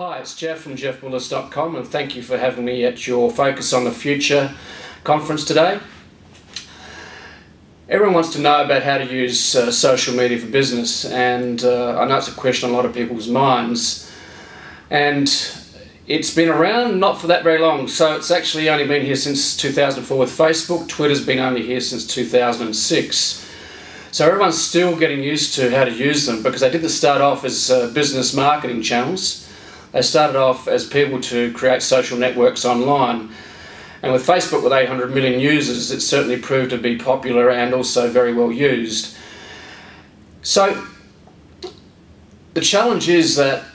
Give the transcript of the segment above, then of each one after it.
Hi, it's Jeff from jeffwillis.com, and thank you for having me at your Focus on the Future conference today. Everyone wants to know about how to use social media for business, and I know it's a question on a lot of people's minds, and it's been around not for that very long. So it's actually only been here since 2004 with Facebook. Twitter's been only here since 2006. So everyone's still getting used to how to use them, because they didn't start off as business marketing channels. They started off as people to create social networks online. And with Facebook with 800 million users, it certainly proved to be popular and also very well used. So the challenge is that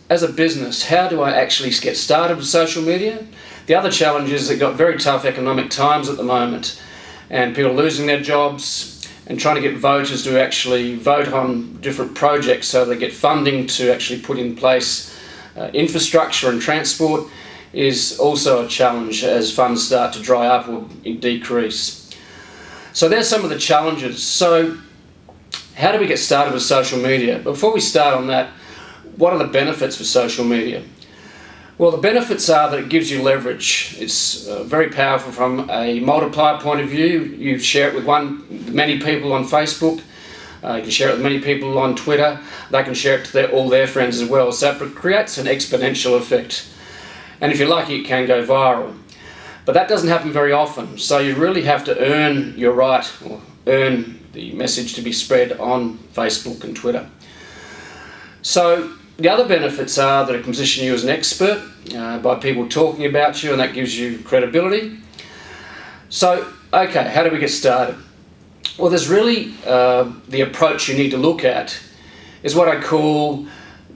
as a business, how do I actually get started with social media? The other challenge is that got very tough economic times at the moment, and people are losing their jobs and trying to get voters to actually vote on different projects so they get funding to actually put in place infrastructure and transport is also a challenge as funds start to dry up or decrease. So there's some of the challenges. So how do we get started with social media? Before we start on that, what are the benefits for social media? Well, the benefits are that it gives you leverage. It's very powerful from a multiplier point of view. You share it with many people on Facebook. You can share it with many people on Twitter. They can share it to all their friends as well. So it creates an exponential effect. And if you're lucky, it can go viral. But that doesn't happen very often. So you really have to earn your right, or earn the message to be spread on Facebook and Twitter. So the other benefits are that it can position you as an expert by people talking about you, and that gives you credibility. So, okay, how do we get started? Well, there's really the approach you need to look at is what I call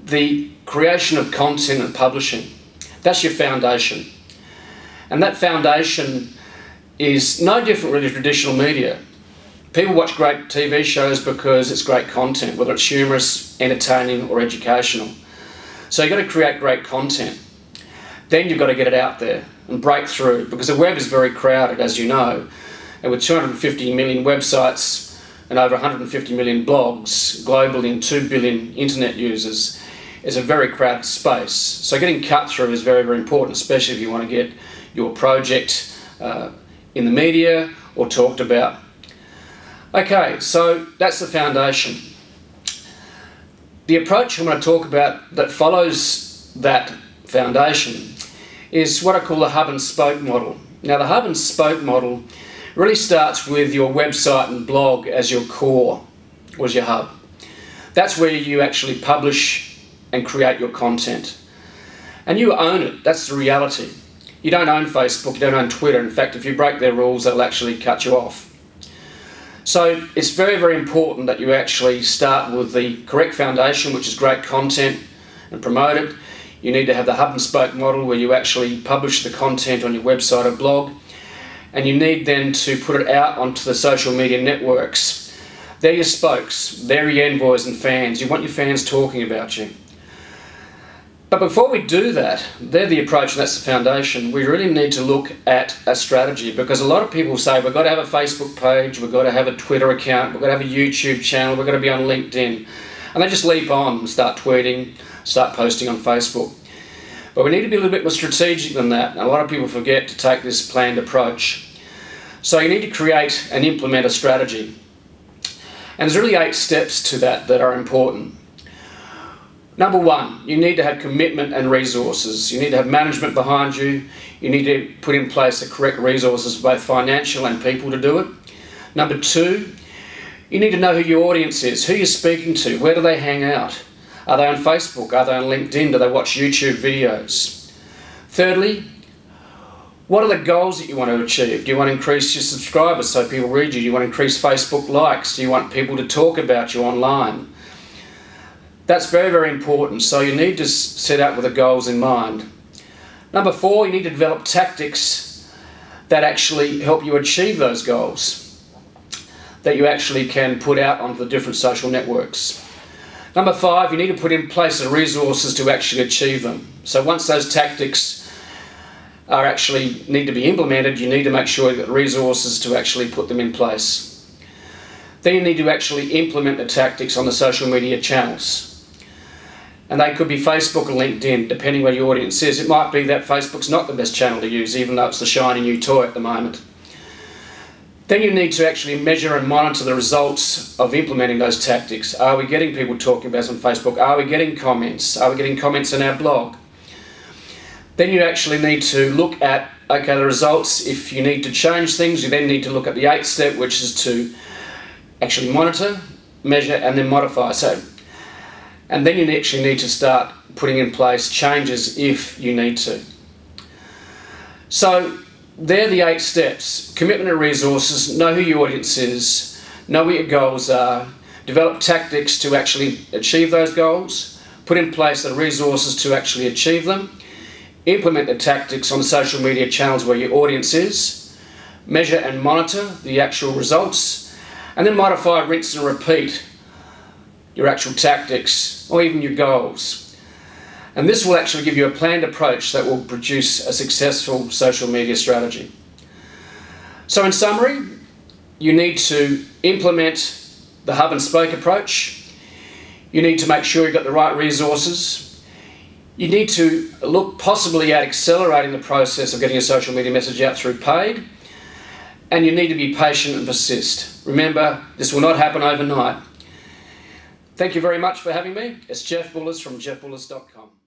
the creation of content and publishing. That's your foundation. And that foundation is no different really to traditional media. People watch great TV shows because it's great content, whether it's humorous, entertaining or educational. So you've got to create great content. Then you've got to get it out there and break through, because the web is very crowded, as you know. And with 250 million websites and over 150 million blogs globally and 2 billion internet users, is a very crowded space. So getting cut through is very, very important, especially if you want to get your project in the media or talked about. Okay, so that's the foundation. The approach I'm going to talk about that follows that foundation is what I call the hub and spoke model. Now, the hub and spoke model really starts with your website and blog as your core, or as your hub. That's where you actually publish and create your content. And you own it. That's the reality. You don't own Facebook, you don't own Twitter. In fact, if you break their rules, they'll actually cut you off. So it's very, very important that you actually start with the correct foundation, which is great content, and promote it. You need to have the hub and spoke model where you actually publish the content on your website or blog. And you need then to put it out onto the social media networks. They're your spokes, they're your envoys and fans. You want your fans talking about you. But before we do that, they're the approach and that's the foundation, we really need to look at a strategy, because a lot of people say we've got to have a Facebook page, we've got to have a Twitter account, we've got to have a YouTube channel, we've got to be on LinkedIn. And they just leap on and start tweeting, start posting on Facebook. But we need to be a little bit more strategic than that. And a lot of people forget to take this planned approach. So you need to create and implement a strategy. And there's really 8 steps to that are important. Number 1, you need to have commitment and resources. You need to have management behind you. You need to put in place the correct resources, both financial and people, to do it. Number 2, you need to know who your audience is, who you're speaking to, where do they hang out? Are they on Facebook? Are they on LinkedIn? Do they watch YouTube videos? Thirdly, what are the goals that you want to achieve? Do you want to increase your subscribers so people read you? Do you want to increase Facebook likes? Do you want people to talk about you online? That's very, very important. So you need to set out with the goals in mind. Number 4, you need to develop tactics that actually help you achieve those goals, that you actually can put out onto the different social networks. Number 5, you need to put in place the resources to actually achieve them. So once those tactics are actually need to be implemented, you need to make sure you've got resources to actually put them in place. Then you need to actually implement the tactics on the social media channels. And they could be Facebook or LinkedIn, depending where your audience is. It might be that Facebook's not the best channel to use, even though it's the shiny new toy at the moment. Then you need to actually measure and monitor the results of implementing those tactics. Are we getting people talking about us on Facebook? Are we getting comments? Are we getting comments on our blog? Then you actually need to look at, okay, the results. If you need to change things, you then need to look at the 8th step, which is to actually monitor, measure, and then modify. And then you actually need to start putting in place changes if you need to. So they're the 8 steps. Commitment and resources, know who your audience is, know what your goals are, develop tactics to actually achieve those goals, put in place the resources to actually achieve them, implement the tactics on social media channels where your audience is, measure and monitor the actual results, and then modify, rinse and repeat your actual tactics or even your goals. And this will actually give you a planned approach that will produce a successful social media strategy. So in summary, you need to implement the hub and spoke approach. You need to make sure you've got the right resources. You need to look possibly at accelerating the process of getting a social media message out through paid. And you need to be patient and persist. Remember, this will not happen overnight. Thank you very much for having me. It's Jeff Bullis from jeffbullis.com.